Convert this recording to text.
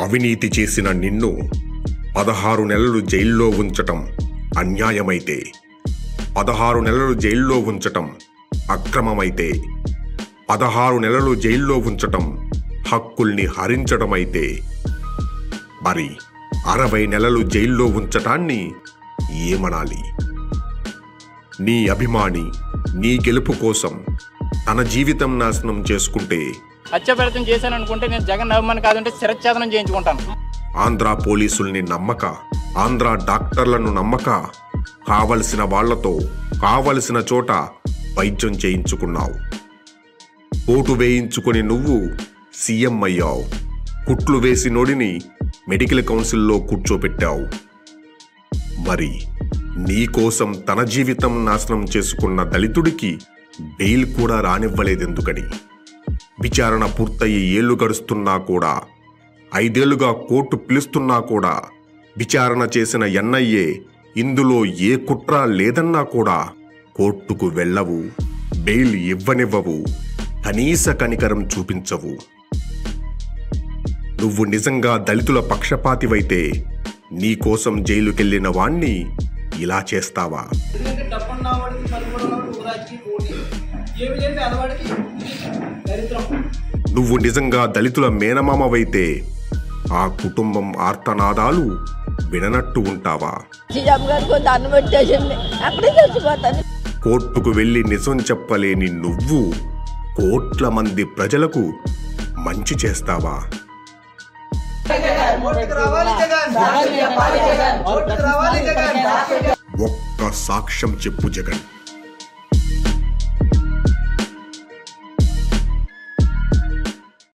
అవినీతి చేసిన నిన్ను 16 నెలలు జైల్లో ఉంచటం అన్యాయమైతే, 16 నెలలు జైల్లో ఉంచటం అక్రమమైతే, 16 నెలలు జైల్లో ఉంచటం హక్కుల్ని హరించడమైతే, మరి 60 నెలలు జైల్లో ఉంచటాన్ని ఏమనాలి? నీ అభిమాని నీ గెలుపు కోసం తన జీవితం నాశనం చేసుకుంటే, హత్యాప్రయత్నం చేశాననుకుంటే నేను జగన్ అభిమాని కాదంటే శిరచ్ఛేదనం చేయించుకుంటాను. ఆంధ్ర పోలీసుల్ని నమ్మక, ఆంధ్ర డాక్టర్లను నమ్మక, కావలసిన వాళ్లతో కావలసిన చోట వైద్యం చేయించుకున్నావు. ఓటు వేయించుకొని నువ్వు సీఎం అయ్యావు. కుట్లు వేసి నోడిని మెడికల్ కౌన్సిల్లో కూర్చోపెట్టావు. మరి నీకోసం తన జీవితం నాశనం చేసుకున్న దళితుడికి బెయిల్ కూడా రానివ్వలేదెందుకని? విచారణ పూర్తయి ఏళ్లు గడుస్తున్నా కూడా, 5 ఏళ్లుగా కోర్టు పిలుస్తున్నా కూడా, విచారణ చేసిన ఎన్ఐఏ ఇందులో ఏ కుట్ర లేదన్నా కూడా కోర్టుకు వెళ్ళవు, బెయిల్ ఇవ్వనివ్వవు, కనీస కనికరం చూపించవు. నువ్వు నిజంగా దళితుల పక్షపాతివైతే నీకోసం జైలుకెళ్లిన వాణ్ణి ఇలా చేస్తావా? నువ్వు నిజంగా దళితుల మేనమామవైతే ఆ కుటుంబం ఆర్తనాదాలు విననట్టు ఉంటావా? కోర్టుకు వెళ్లి నిజం చెప్పలేని నువ్వు కోట్ల మంది ప్రజలకు మంచి చేస్తావా? ఒక్క సాక్ష్యం చెప్పు జగన్.